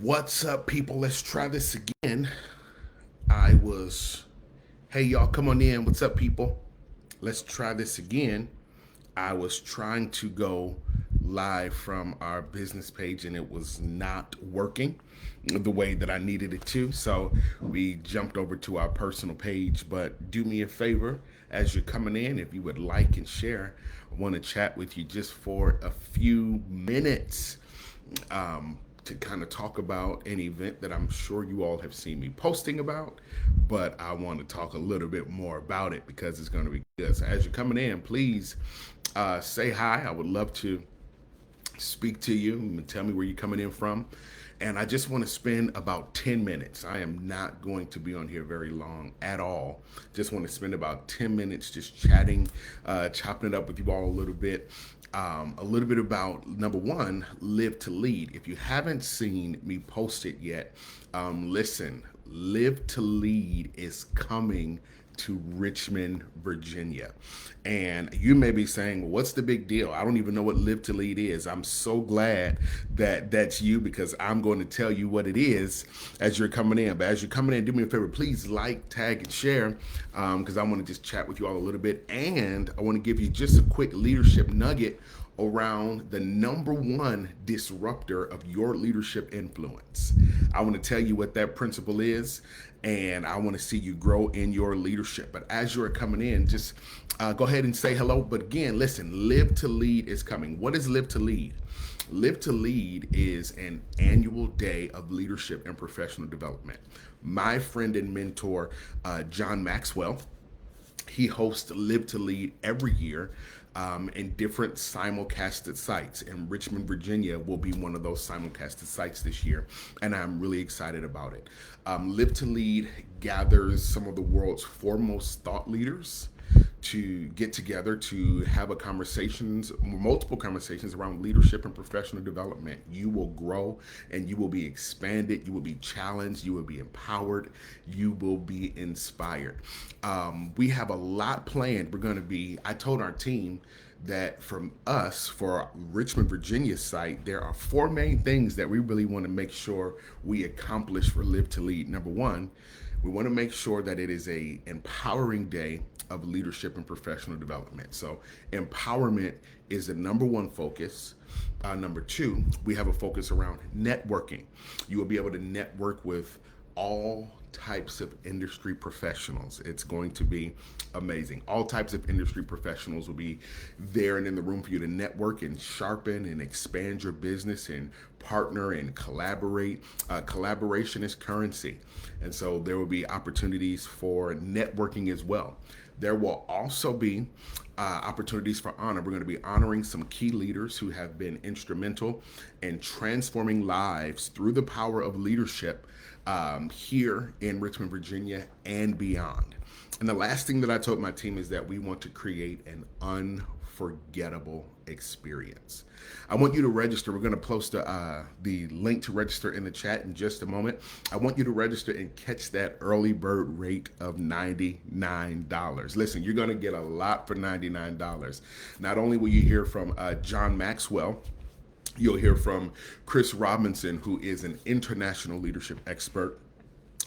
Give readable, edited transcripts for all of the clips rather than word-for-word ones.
What's up, people? Let's try this again. Hey, y'all, come on in. What's up, people? Let's try this again. I was trying to go live from our business page and it was not working the way that I needed it to. So we jumped over to our personal page. But do me a favor as you're coming in, if you would like and share, I want to chat with you just for a few minutes. To kind of talk about an event that I'm sure you all have seen me posting about, but I want to talk a little bit more about it because it's going to be good. So as you're coming in, please say hi. I would love to speak to you and tell me where you're coming in from. And I just want to spend about 10 minutes. I am not going to be on here very long at all. Just want to spend about 10 minutes just chatting, chopping it up with you all a little bit about number one, live to lead. If you haven't seen me post it yet, listen, live to lead is coming to Richmond, Virginia. And you may be saying, well, what's the big deal? I don't even know what Live to Lead is. I'm so glad that that's you because I'm going to tell you what it is as you're coming in. But as you're coming in, do me a favor, please like, tag, and share because I want to just chat with you all a little bit. And I want to give you just a quick leadership nugget around the number one disruptor of your leadership influence. I want to tell you what that principle is, and I want to see you grow in your leadership. But as you're coming in, just go ahead and say hello. But again, listen, Live to Lead is coming. What is Live to Lead? Live to Lead is an annual day of leadership and professional development. My friend and mentor, John Maxwell, he hosts Live to Lead every year in different simulcasted sites. And Richmond, Virginia will be one of those simulcasted sites this year. And I'm really excited about it. Live to Lead gathers some of the world's foremost thought leaders to get together to have multiple conversations around leadership and professional development. You will grow and you will be expanded. You will be challenged. You will be empowered. You will be inspired. We have a lot planned. I told our team that from us for our Richmond, Virginia site, there are four main things that we really want to make sure we accomplish for Live to Lead. Number one, we want to make sure that it is a empowering day of leadership and professional development. So empowerment is the number one focus. Number two, we have a focus around networking. You will be able to network with all types of industry professionals. It's going to be amazing. All types of industry professionals will be there and in the room for you to network and sharpen and expand your business and partner and collaborate. Collaboration is currency. And so there will be opportunities for networking as well. There will also be opportunities for honor. We're going to be honoring some key leaders who have been instrumental in transforming lives through the power of leadership here in Richmond, Virginia, and beyond. And the last thing that I told my team is that we want to create an unforgettable experience. I want you to register. We're going to post the link to register in the chat in just a moment. I want you to register and catch that early bird rate of $99. Listen, you're going to get a lot for $99. Not only will you hear from John Maxwell, you'll hear from Chris Robinson, who is an international leadership expert.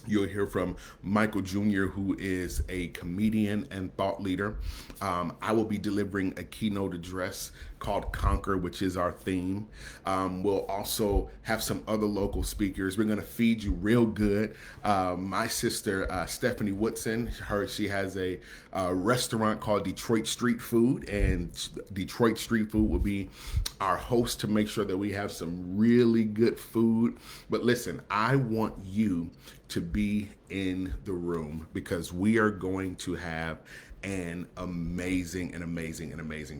You'll hear from Michael Jr., who is a comedian and thought leader. I will be delivering a keynote address called Conquer, which is our theme. We'll also have some other local speakers. We're going to feed you real good. My sister, Stephanie Woodson, she has a restaurant called Detroit Street Food, and Detroit Street Food will be our host to make sure that we have some really good food. But listen, I want you to be in the room because we are going to have an amazing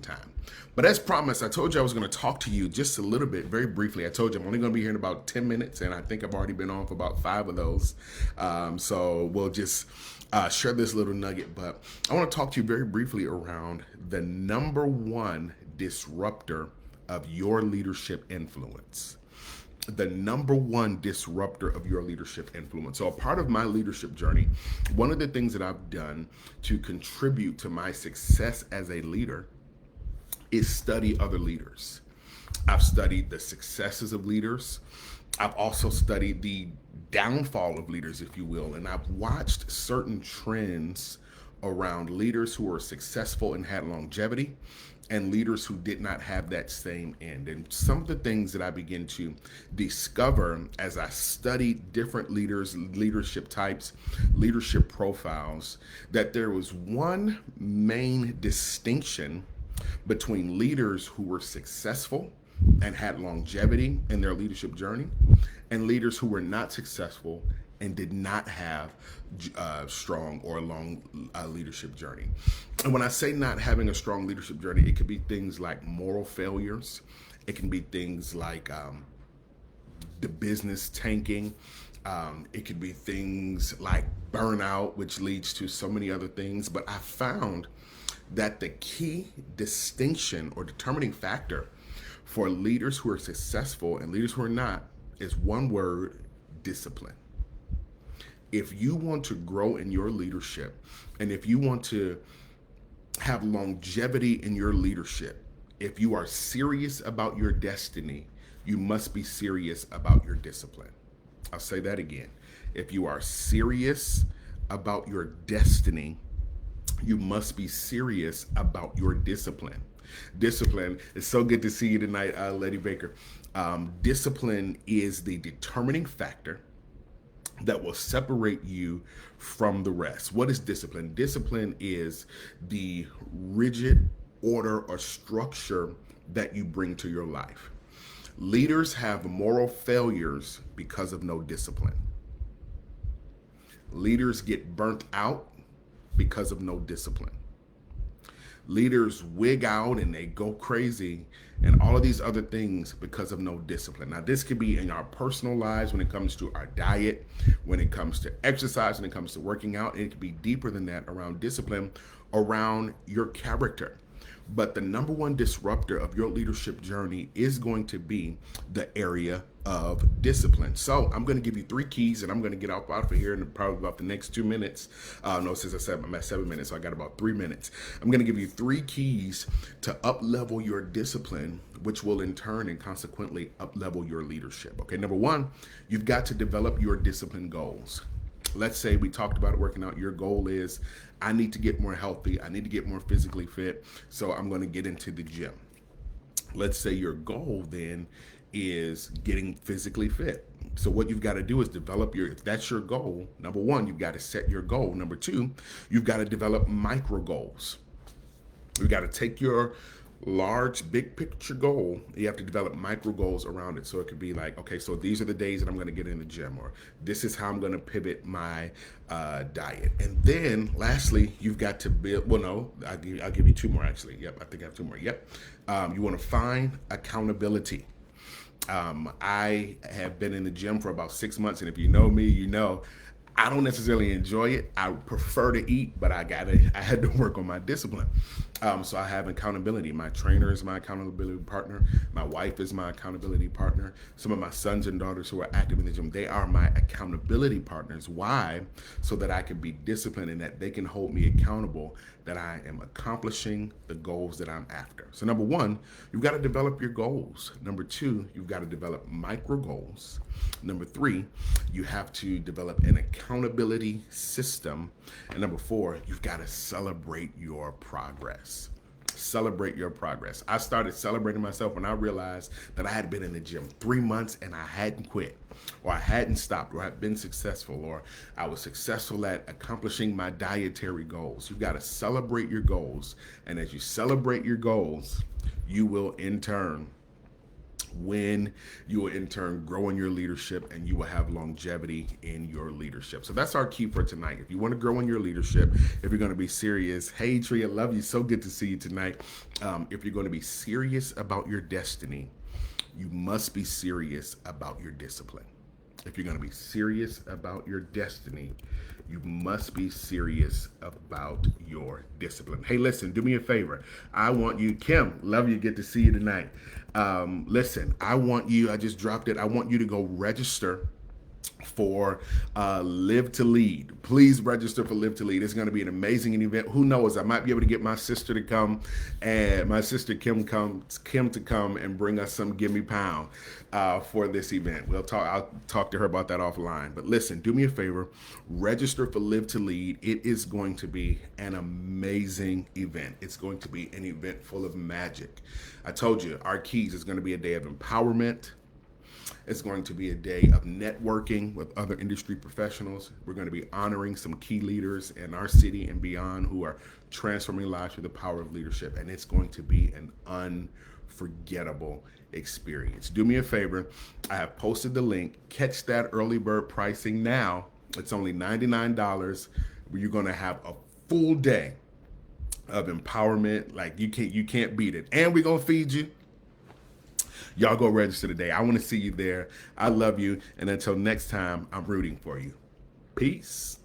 time. But as promised, I told you I was going to talk to you just a little bit, very briefly. I told you I'm only going to be here in about 10 minutes, and I think I've already been on for about 5 of those. So we'll just share this little nugget. But I want to talk to you very briefly around the number one disruptor of your leadership influence. The number one disruptor of your leadership influence. So a part of my leadership journey, one of the things that I've done to contribute to my success as a leader is study other leaders. I've studied the successes of leaders. I've also studied the downfall of leaders, if you will, and I've watched certain trends around leaders who were successful and had longevity and leaders who did not have that same end. And some of the things that I begin to discover as I studied different leaders, leadership types, leadership profiles, that there was one main distinction between leaders who were successful and had longevity in their leadership journey and leaders who were not successful and did not have strong or long leadership journey. And when I say not having a strong leadership journey, it could be things like moral failures. It can be things like the business tanking. It could be things like burnout, which leads to so many other things. But I found that the key distinction or determining factor for leaders who are successful and leaders who are not is one word: discipline. If you want to grow in your leadership and if you want to have longevity in your leadership, if you are serious about your destiny, you must be serious about your discipline. I'll say that again. If you are serious about your destiny, you must be serious about your discipline. Discipline, it's so good to see you tonight, Lady Baker. Discipline is the determining factor that will separate you from the rest. What is discipline? Discipline is the rigid order or structure that you bring to your life. Leaders have moral failures because of no discipline. Leaders get burnt out because of no discipline. Leaders wig out and they go crazy and all of these other things because of no discipline. Now, this could be in our personal lives when it comes to our diet, when it comes to exercise, when it comes to working out. And it could be deeper than that around discipline, around your character. But the number one disruptor of your leadership journey is going to be the area of discipline. So I'm going to give you 3 keys, and I'm going to get out of here in probably about the next 2 minutes. No, since I said I'm at 7 minutes, so I got about 3 minutes. I'm going to give you 3 keys to up-level your discipline, which will in turn and consequently up-level your leadership. Okay, number 1, you've got to develop your discipline goals. Let's say we talked about working out. Your goal is, I need to get more healthy. I need to get more physically fit. So I'm going to get into the gym. Let's say your goal then is getting physically fit. So what you've got to do is develop if that's your goal, number 1, you've got to set your goal. Number 2, you've got to develop micro goals. You've got to take your large, big picture goal. You have to develop micro goals around it. So it could be like, okay, so these are the days that I'm going to get in the gym, or this is how I'm going to pivot my diet. And then lastly, you've got to build, well, no, I'll give you 2 more actually. Yep, I think I have 2 more. Yep. You want to find accountability. I have been in the gym for about 6 months. And if you know me, you know, I don't necessarily enjoy it. I prefer to eat, but I had to work on my discipline. So I have accountability. My trainer is my accountability partner. My wife is my accountability partner. Some of my sons and daughters who are active in the gym, they are my accountability partners. Why? So that I can be disciplined and that they can hold me accountable, that I am accomplishing the goals that I'm after. So number 1, you've got to develop your goals. Number 2, you've got to develop micro goals. Number 3, you have to develop an accountability system. And number 4, you've got to celebrate your progress. Celebrate your progress. I started celebrating myself when I realized that I had been in the gym 3 months and I hadn't quit, or I hadn't stopped, or I'd been successful, or I was successful at accomplishing my dietary goals. You've got to celebrate your goals. And as you celebrate your goals, you will in turn grow in your leadership, and you will have longevity in your leadership. So that's our key for tonight. If you want to grow in your leadership, if you're going to be serious, hey Tree, I love you. So good to see you tonight. If you're going to be serious about your destiny, you must be serious about your discipline. If you're going to be serious about your destiny, you must be serious about your discipline. Hey, listen, do me a favor. I want you, Kim, love you, good to see you tonight. Listen, I just dropped it. I want you to go register for Live to Lead. Please register for Live to Lead. It's going to be an amazing event. Who knows? I might be able to get my sister to come, and my sister Kim to come and bring us some Gimme Pound for this event. I'll talk to her about that offline. But listen, do me a favor, register for Live to Lead. It is going to be an amazing event. It's going to be an event full of magic. I told you, our keys is going to be a day of empowerment. It's going to be a day of networking with other industry professionals. We're going to be honoring some key leaders in our city and beyond who are transforming lives through the power of leadership. And it's going to be an unforgettable experience. Do me a favor. I have posted the link. Catch that early bird pricing now. It's only $99. You're going to have a full day of empowerment. Like you can't beat it. And we're going to feed you. Y'all go register today. I want to see you there. I love you. And until next time, I'm rooting for you. Peace.